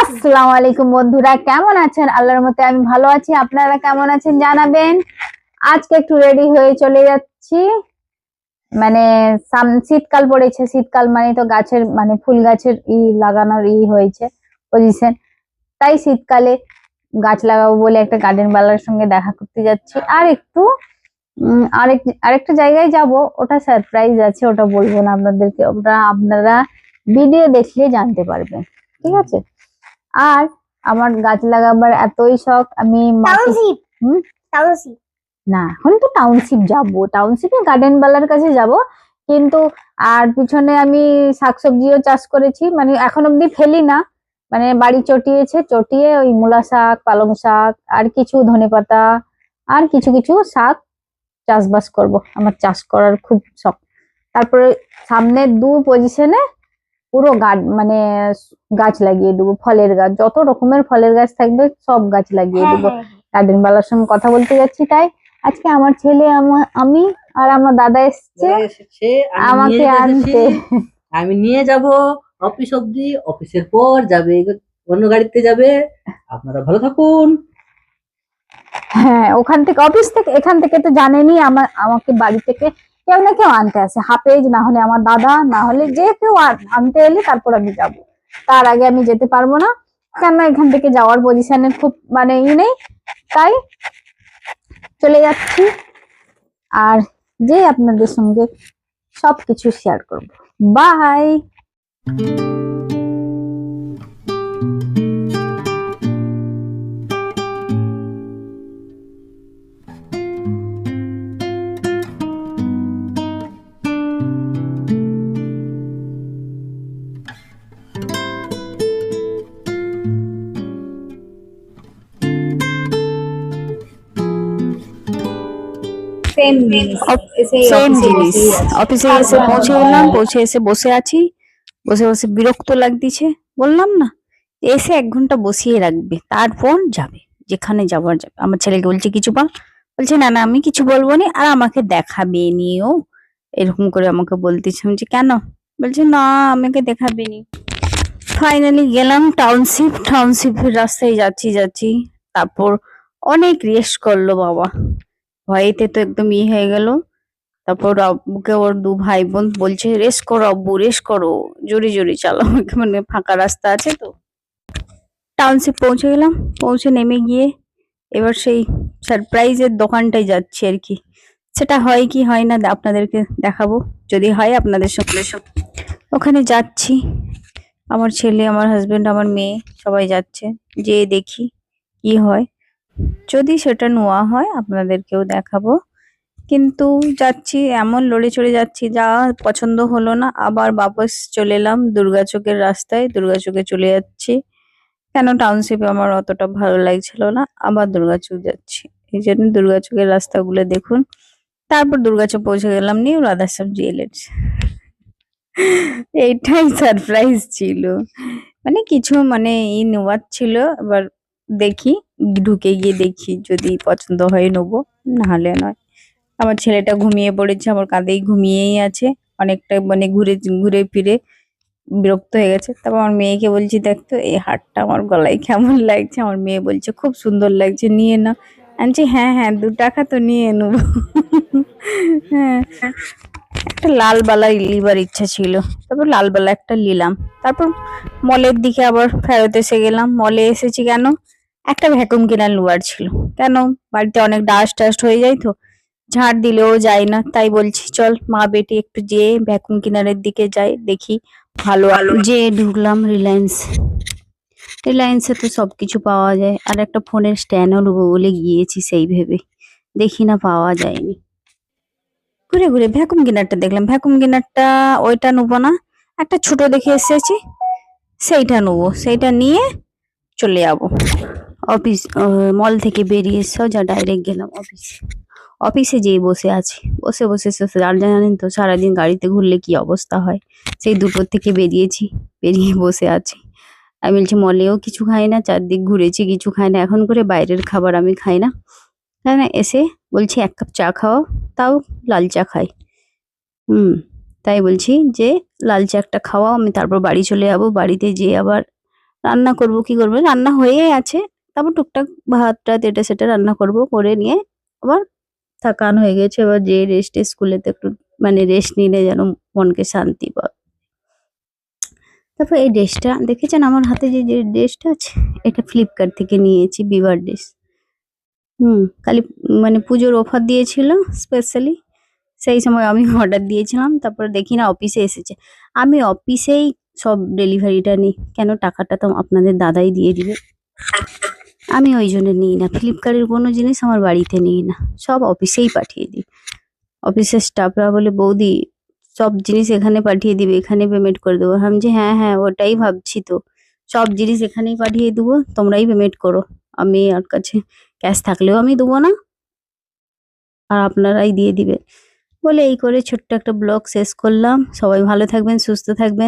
আসসালামু আলাইকুম বন্ধুরা, কেমন আছেন? আল্লাহর মতে আমি ভালো আছি। আপনারা কেমন আছেন জানাবেন। আজকে একটু রেডি হয়ে চলে যাচ্ছি, মানে শীতকাল পড়েছে। শীতকাল মানে তো গাছের মানে ফুল গাছের লাগানোর হয়েছে পজিশন। তাই শীতকালে গাছ লাগাবো বলে একটা গার্ডেন বালার সঙ্গে দেখা করতে যাচ্ছি। আর একটু আরেকটা জায়গায় যাব, ওটা সারপ্রাইজ আছে, ওটা বলবো না আপনাদেরকে, ওটা আপনারা ভিডিও দেখলে জানতে পারবেন, ঠিক আছে? আর আমার গাছ লাগাবার এতই শখ, আমি না এখন তো টাউনশিপ যাব, টাউনশিপে গার্ডেন বালার কাছে যাব, কিন্তু আর পিছনে আমি শাকসবজিও চাষ করেছি, মানে এখন অব্দি ফেলি না, মানে বাড়ি চটিয়েছে, চটিয়ে ওই মূলা শাক, পালং শাক, আর কিছু ধনেপাতা, আর কিছু কিছু শাক চাষবাস করব। আমার চাষ করার খুব শখ। তারপরে সামনে দু পজিশনে পুরো মানে গাছ লাগিয়ে দেবো, ফলের গাছ, যত রকমের ফলের গাছ থাকবে সব গাছ লাগিয়ে দেবো। গার্ডেন বালার সঙ্গে কথা বলতে যাচ্ছি, তাই আজকে আমার ছেলে আমি আর আমার দাদা এসছে আমাকে আনতে। আমি নিয়ে যাব অফিস অব্দি, অফিসের পর যাবে অন্য গাড়িতে যাবে। আপনারা ভালো থাকুন। হ্যাঁ, ওখান থেকে অফিস থেকে, এখান থেকে তো জানেনি, আমাকে বাড়ি থেকে কেউ না কেউ আনতে আসে, হাফেজ না হলে আমার দাদা, না হলে যে কেউ আনতে এলে তারপর আমি যাব। তার আগে আমি যেতে পারবো না, কেন এখান থেকে যাওয়ার পজিশনের খুব মানে নেই, তাই চলে যাচ্ছি। আর যে আপনাদের সঙ্গে সবকিছু শেয়ার করব। বাই। সেম জিনিস অফিসে এসে পৌঁছে গেলাম, পৌঁছে এসে বসে আছি, বসে বসে বিরক্ত লাগতেছে। বললাম না, এসে 1 ঘন্টা বসিয়ে রাখবে, তারপর যাবে যেখানে যাবার যাবে। আমার ছেলেকে বলছে কিছু বল, বলছে না না আমি কিছু বলবো না, আর আমাকে দেখাবে নিও, এরকম করে আমাকে বলতেছে। আমি বলছি কেন? বলছে না আমাকে দেখাবে নি। ফাইনালি গেলাম টাউনশিপের রাস্তায় যাচ্ছি, তারপর অনেক রেস্ট করলো বাবা, ভয়েতে তো একদম হয়ে গেল। তারপর আব্বুকে ওর 2 ভাই বোন বলছে রেস করো আব্বু, রেস করো, জোরে জোরে চালাও, মানে ফাঁকা রাস্তা আছে তো। টাউনশিপ পৌঁছে গেলাম, পৌঁছে নেমে গিয়ে এবার সেই সারপ্রাইজের দোকানটায় যাচ্ছি আর কি। সেটা হয় কি হয় না আপনাদেরকে দেখাবো, যদি হয় আপনাদের সঙ্গে ওখানে যাচ্ছি। আমার ছেলে, আমার হাজবেন্ড, আমার মেয়ে সবাই যাচ্ছে, যে দেখি কি হয়। যদি সেটা নেওয়া হয় আপনাদেরকেও দেখাবো, কিন্তু যাচ্ছি এমন লড়ে চড়ে যাচ্ছি, যা পছন্দ হলো না, আবার বাপস চলে এলাম দুর্গাচকের রাস্তায়, দুর্গাচকে চলে যাচ্ছি। কেন টাউনশিপে আমার অতটা ভালো লাগছিল না, আবার দুর্গাচক যাচ্ছি। এই জন্য দুর্গাচকের রাস্তাগুলো দেখুন। তারপর দুর্গাচক পৌঁছে গেলাম নিউ রাধাশ্যাম জুয়েলার্স। এইটাই সারপ্রাইজ ছিল, মানে কিছু মানে নেওয়ার ছিল। এবার দেখি, ঢুকে গিয়ে দেখি, যদি পছন্দ হয় নেবো, নাহলে নয়। আমার ছেলেটা ঘুমিয়ে পড়েছে, আমার কাঁধেই ঘুমিয়েই আছে অনেকটা, মানে ঘুরে ঘুরে ফিরে বিরক্ত হয়ে গেছে। তারপর আমার মেয়েকে বলছি দেখতো এই হারটা আমার গলায় কেমন লাগছে, আমার মেয়ে বলছে খুব সুন্দর লাগছে, নিয়ে না। আমি বলছি হ্যাঁ হ্যাঁ 2 টাকা তো নিয়ে নেবো। হ্যাঁ, একটা লাল বালা লিবার ইচ্ছা ছিল, তারপর লাল বালা একটা নিলাম। তারপর মলের দিকে আবার ফেরত এসে গেলাম। মলে এসেছি কেন, একটা ভ্যাকুম ক্লিনার নেওয়ার ছিল। কেন, বাড়িতে অনেক ডাস্ট হয়ে যায় তো, ঝাড় দিলেও যায় না, তাই বলছি চল মা বেটি একটু যেয়ে ভ্যাকুম ক্লিনারের দিকে যাই, দেখি ভালো আলো। যে ঢুকলাম রিলায়েন্সে তো সবকিছু পাওয়া যায়, আর একটা ফোনের স্ট্যান্ডও নেবো বলে গিয়েছি, সেই ভেবে দেখি না পাওয়া যায়নি। ঘুরে ঘুরে ভ্যাকুম ক্লিনারটা দেখলাম, ভ্যাকুম ক্লিনারটা ওইটা নেবো না, একটা ছোট দেখে এসেছি, সেইটা নেবো, সেইটা নিয়ে চলে যাবো অফিস। মল থেকে বেরিয়ে সোজা ডাইরেক্ট গেলাম অফিসে যেয়ে বসে আছি, বসে বসে আর জানেন তো সারাদিন গাড়িতে ঘুরলে কি অবস্থা হয়, সেই 2টোর থেকে বেরিয়েছি, বেরিয়ে বসে আছি। আমি বলছি মলেও কিছু খাই না, চারদিক ঘুরেছি কিছু খাই না, এখন করে বাইরের খাবার আমি খাই না। তাই না, এসে বলছি 1 কাপ চা খাওয়াও, তাও লাল চা খাই। তাই বলছি যে লাল চা একটা খাওয়াও, আমি তারপর বাড়ি চলে যাবো, বাড়িতে যেয়ে আবার রান্না করব, কি করবো, রান্না হয়ে আছে, তারপর টুকটাক ভাত টাত এটা সেটা রান্না করব, করে নিয়ে আবার থাকান হয়ে গেছে, এবার যে রেস্টে স্কুলেতে একটু মানে রেস্ট নিলে যেন মনকে শান্তি পাবে। তারপর এই ড্রেসটা দেখেছেন আমার হাতে যে যে ড্রেসটা আছে, এটা ফ্লিপকার্ট থেকে নিয়েছি, বিবার ড্রেস। কালী মানে পুজোর অফার দিয়েছিল স্পেশালি, সেই সময় আমি অর্ডার দিয়েছিলাম, তারপরে দেখি না অফিসে এসেছে। আমি অফিসেই সব ডেলিভারিটা নিই, কেন টাকাটা তো আপনাদের দাদাই দিয়ে দিবে। আমি ওই জন্য নিই না, ফ্লিপকার্টের কোনো জিনিস আমার বাড়িতে নিই না, সব অফিসেই পাঠিয়ে দিই। অফিসের স্টাফরা বলে বৌদি সব জিনিস এখানে পাঠিয়ে দিবে, এখানে পেমেন্ট করে দেবো। আমি যে হ্যাঁ হ্যাঁ ওটাই ভাবছি তো, সব জিনিস এখানেই পাঠিয়ে দেবো, তোমরাই পেমেন্ট করো, আমি আর কাছে ক্যাশ থাকলেও আমি দেবো না, আর আপনারাই দিয়ে দিবে। বলে এই করে ছোট্ট একটা ব্লগ শেষ করলাম। সবাই ভালো থাকবেন, সুস্থ থাকবেন।